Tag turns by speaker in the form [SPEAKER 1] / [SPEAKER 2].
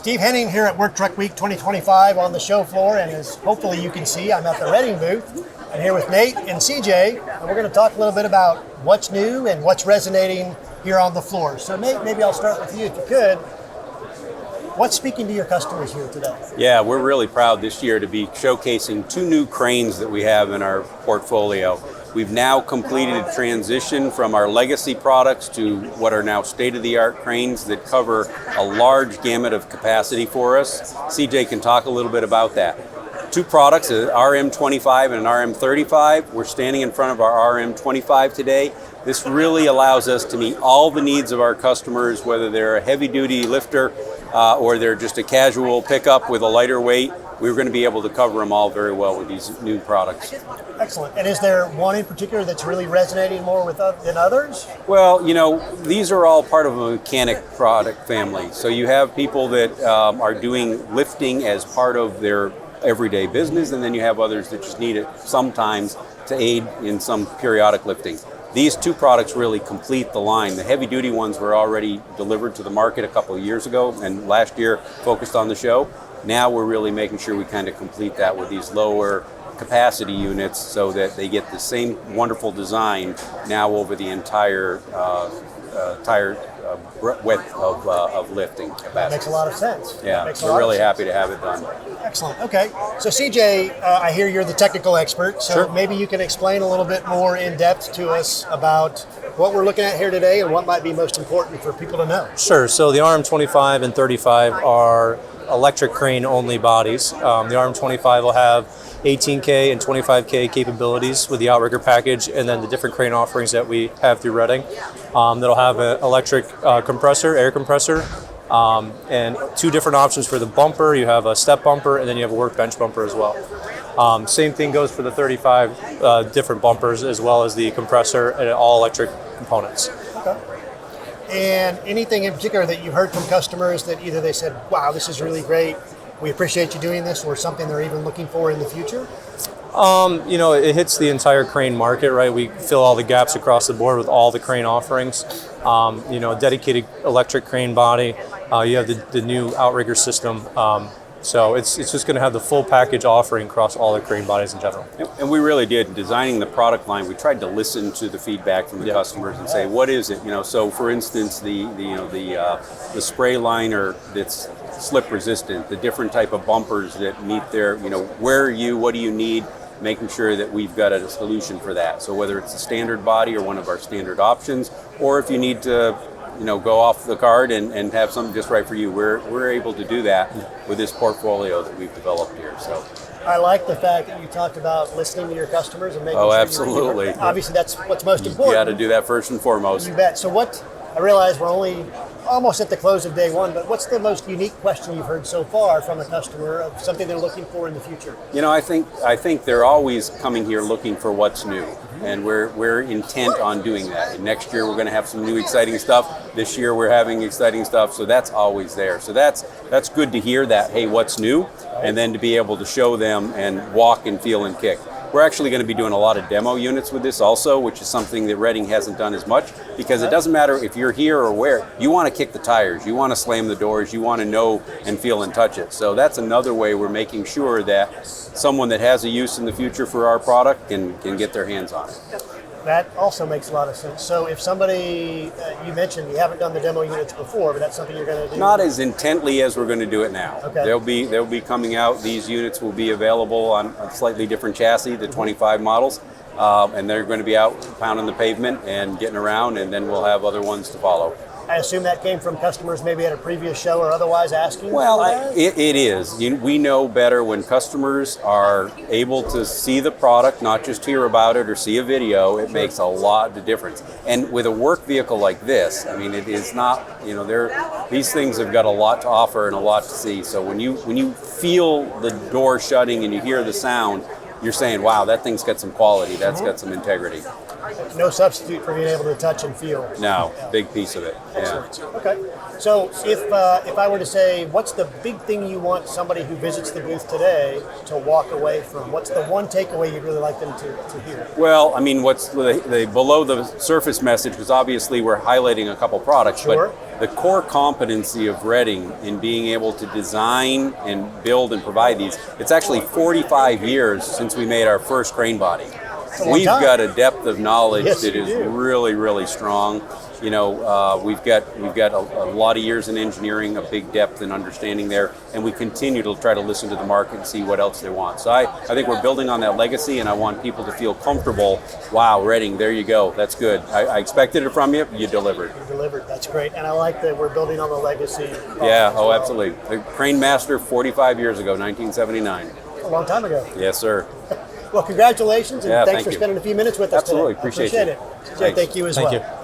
[SPEAKER 1] Steve Henning here at Work Truck Week 2025 on the show floor, and as hopefully you can see, I'm at the Reading booth. I'm here with Nate and CJ, and we're going to talk a little bit about what's new and what's resonating here on the floor. So Nate, maybe I'll start with you if you could. What's speaking to your customers here today?
[SPEAKER 2] Yeah, we're really proud this year to be showcasing two new cranes that we have in our portfolio. We've now completed a transition from our legacy products to what are now state-of-the-art cranes that cover a large gamut of capacity for us. CJ can talk a little bit about that. Two products, an RM25 and an RM35. We're standing in front of our RM25 today. This really allows us to meet all the needs of our customers, whether they're a heavy-duty lifter or they're just a casual pickup with a lighter weight. We're going to be able to cover them all very well with these new products.
[SPEAKER 1] Excellent. And is there one in particular that's really resonating more than others?
[SPEAKER 2] Well, you know, these are all part of a mechanic product family. So you have people that are doing lifting as part of their everyday business, and then you have others that just need it sometimes to aid in some periodic lifting. These two products really complete the line. The heavy-duty ones were already delivered to the market a couple of years ago, and last year focused on the show. Now we're really making sure we kind of complete that with these lower capacity units so that they get the same wonderful design now over the entire width of lifting capacity.
[SPEAKER 1] That makes a lot of sense.
[SPEAKER 2] Yeah, we're really happy to have it done.
[SPEAKER 1] Excellent. Okay. So CJ, I hear you're the technical expert, so
[SPEAKER 2] Sure.
[SPEAKER 1] Maybe you can explain a little bit more in depth to us about what we're looking at here today and what might be most important for people to know.
[SPEAKER 3] Sure. So the RM25 and 35 are electric crane only bodies. The RM25 will have 18K and 25K capabilities with the Outrigger package, and then the different crane offerings that we have through Reading. That'll have an electric compressor, air compressor, and two different options for the bumper. You have a step bumper, and then you have a workbench bumper as well. Same thing goes for the 35 different bumpers, as well as the compressor and all electric components.
[SPEAKER 1] Okay. And anything in particular that you've heard from customers that either they said, wow, this is really great, we appreciate you doing this, or something they're even looking for in the future?
[SPEAKER 3] You know, it hits the entire crane market, right? We fill all the gaps across the board with all the crane offerings. You know, dedicated electric crane body. You have the new Outrigger system. So it's just going to have the full package offering across all the crane bodies in general.
[SPEAKER 2] And we really did. Designing the product line, we tried to listen to the feedback from the customers and say, what is it? You know, so for instance, the spray liner that's slip resistant, the different type of bumpers that meet their, you know, where are you, what do you need, making sure that we've got a solution for that. So whether it's a standard body or one of our standard options, or if you need to, you know, go off the card and have something just right for you, we're able to do that with this portfolio that we've developed here. So
[SPEAKER 1] I like the fact that you talked about listening to your customers and making sure
[SPEAKER 2] absolutely.
[SPEAKER 1] Obviously, that's what's most important.
[SPEAKER 2] You got to do that first and foremost.
[SPEAKER 1] You bet. So I realize we're only almost at the close of day one, but what's the most unique question you've heard so far from a customer of something they're looking for in the future?
[SPEAKER 2] You know, I think they're always coming here looking for what's new, and we're intent on doing that. And next year we're going to have some new exciting stuff. This year we're having exciting stuff, so that's always there. So that's good to hear that, hey, what's new, and then to be able to show them and walk and feel and kick. We're actually going to be doing a lot of demo units with this also, which is something that Reading hasn't done as much, because it doesn't matter if you're here or where. You want to kick the tires, you want to slam the doors, you want to know and feel and touch it. So that's another way we're making sure that someone that has a use in the future for our product can get their hands on it.
[SPEAKER 1] That also makes a lot of sense. So if somebody, you mentioned you haven't done the demo units before, but that's something you're going to do?
[SPEAKER 2] Not as intently as we're going to do it now.
[SPEAKER 1] Okay.
[SPEAKER 2] They'll be coming out. These units will be available on a slightly different chassis, the 25 models, and they're going to be out pounding the pavement and getting around, and then we'll have other ones to follow.
[SPEAKER 1] I assume that came from customers maybe at a previous show or otherwise asking?
[SPEAKER 2] Well, it is. We know better when customers are able to see the product, not just hear about it or see a video. It makes a lot of difference. And with a work vehicle like this, I mean, it is not, you know, these things have got a lot to offer and a lot to see. So when you feel the door shutting and you hear the sound, you're saying, wow, that thing's got some quality, that's got some integrity.
[SPEAKER 1] No substitute for being able to touch and feel.
[SPEAKER 2] No, big piece of it. Yeah.
[SPEAKER 1] Okay. So if I were to say, what's the big thing you want somebody who visits the booth today to walk away from? What's the one takeaway you'd really like them to hear?
[SPEAKER 2] Well, I mean, what's the below the surface message, because obviously we're highlighting a couple products,
[SPEAKER 1] Sure.
[SPEAKER 2] the core competency of Redding in being able to design and build and provide these, it's actually 45 years since we made our first crane body. We've got a depth of knowledge that is really, really strong. You know, we've got a lot of years in engineering, a big depth and understanding there, and we continue to try to listen to the market and see what else they want. So I think we're building on that legacy, and I want people to feel comfortable. Wow, Redding, there you go. That's good. I expected it from you. You delivered.
[SPEAKER 1] You delivered. That's great. And I like that we're building on the legacy.
[SPEAKER 2] Yeah, oh, absolutely. The Crane Master 45 years ago, 1979.
[SPEAKER 1] A long time ago.
[SPEAKER 2] Yes, sir.
[SPEAKER 1] Well, congratulations, and thanks for
[SPEAKER 2] thank you.
[SPEAKER 1] spending a few minutes with us
[SPEAKER 2] Absolutely.
[SPEAKER 1] today.
[SPEAKER 2] Appreciate
[SPEAKER 1] it.
[SPEAKER 2] it.
[SPEAKER 1] Jay, thank you as well.
[SPEAKER 3] Thank you.